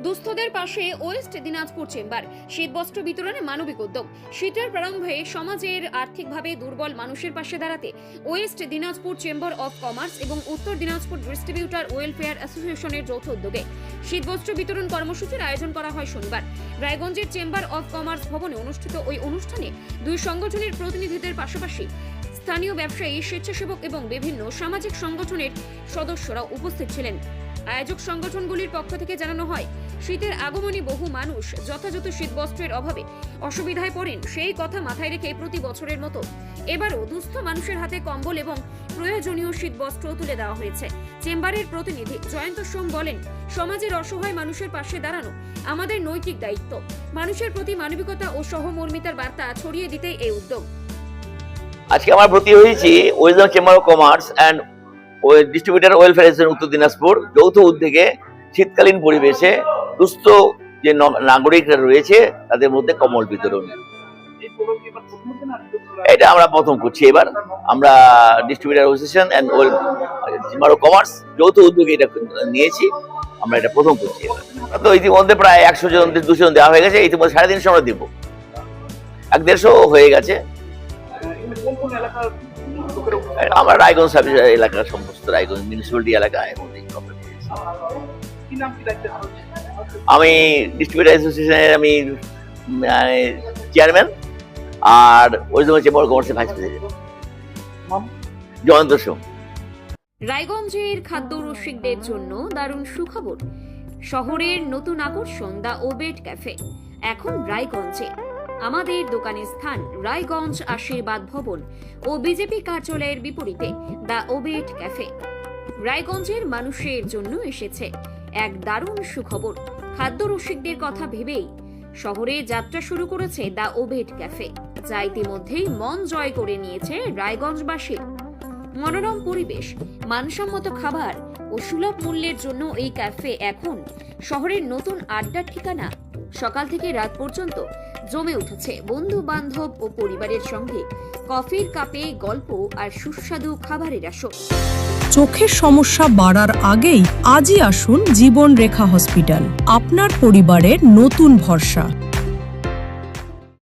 দুস্থদের পাশে West Dinajpur chamber শীতবস্ত্র বিতরণে মানবিক উদ্যোগ। শীতের প্রারম্ভে সমাজের আর্থিকভাবে দুর্বল মানুষের পাশে দাঁড়াতে West Dinajpur chamber of commerce এবং উত্তর দিনাজপুর ডিস্ট্রিবিউটর ওয়েলফেয়ার অ্যাসোসিয়েশনের যৌথ উদ্যোগে শীতবস্ত্র বিতরণ কর্মসূচির আয়োজন করা হয় শনিবার রায়গঞ্জের চেম্বার অফ কমার্স ভবনে অনুষ্ঠিত ওই অনুষ্ঠানে দুই সংগঠনের প্রতিনিধিদের পাশাপাশি স্থানীয় ব্যবসায়ী, স্বেচ্ছাসেবক এবং বিভিন্ন সামাজিক সংগঠনের সদস্যরা উপস্থিত ছিলেন। আয়োজক সংগঠনগুলির পক্ষ থেকে জানানো হয়, শীতের আগমনে বহু মানুষ যথাযথ শীতবস্ত্রের অভাবে অসুবিধায় পড়েন। সেই কথা মাথায় রেখে প্রতি বছরের মতো এবারও দুস্থ মানুষের হাতে কম্বল এবং প্রয়োজনীয় শীতবস্ত্র তুলে দেওয়া হয়েছে। চেম্বারের প্রতিনিধি জয়ন্ত সোম বলেন, সমাজের অসহায় মানুষের পাশে দাঁড়ানো আমাদের নৈতিক দায়িত্ব। মানুষের প্রতি মানবিকতা ও সহমর্মিতার বার্তা ছড়িয়ে দিতেই এই উদ্যোগ। আজকে আমরা ভর্তি হয়েছি West Chamber of commerce and distributor welfare association উত্তর দিনাজপুর যৌথ উদ্যোগে শীতকালীন পরিবেশে দুস্থ যে নাগরিকরা রয়েছে তাদের মধ্যে কম্বল বিতরণ। এটা আমরা প্রথম করছি। এবার আমরা distributor association and chamber of commerce যৌথ উদ্যোগে এটা নিয়েছি। আমরা এটা প্রথম করছি। তো ইতিমধ্যে প্রায় 100 জন 200 জন দেওয়া হয়ে গেছে। ইতিমধ্যে 350 আমরা দিব, 150 হয়ে গেছে। আমরা রায়গঞ্জ সাব এলাকার সমস্ত রায়গঞ্জ মিউনিসিপ্যালিটি এলাকায় আমি ডিস্ট্রিবিউটর অ্যাসোসিয়েশনের আমি চেয়ারম্যান আর ওয়েস্ট চেম্বার অফ কমার্সের ভাইস প্রেসিডেন্ট জয়ন্ত সোম। রায়গঞ্জের খাদ্য রসিকদের জন্য দারুণ সুখবর। শহরের নতুন আকর্ষণ দ্য ওবেট ক্যাফে এখন রায়গঞ্জে। আমাদের দোকানের স্থান রায়গঞ্জ আশীর্বাদ ভবন ও বিজেপি কার্যালয়ের বিপরীতে দ্য ওবেট ক্যাফে। রায়গঞ্জের মানুষের জন্য এসেছে এক দারুণ সুখবর। খাদ্য রসিকদের কথা ভেবেই শহরে যাত্রা শুরু করেছে দ্য ওবেট ক্যাফে, যা ইতিমধ্যেই মন জয় করে নিয়েছে রায়গঞ্জবাসীর। মনোরম পরিবেশ, মানসম্মত খাবার ও সুলভ মূল্যের জন্য এই ক্যাফে এখন শহরের নতুন আড্ডার ঠিকানা। সকাল থেকে রাত পর্যন্ত জমে উঠেছে বন্ধু বান্ধব ও পরিবারের সঙ্গে কফির কাপে গল্প আর সুস্বাদু খাবারের আসর। চোখের সমস্যা বাড়ার আগেই আজই আসুন জীবন রেখা হসপিটাল, আপনার পরিবারের নতুন ভরসা।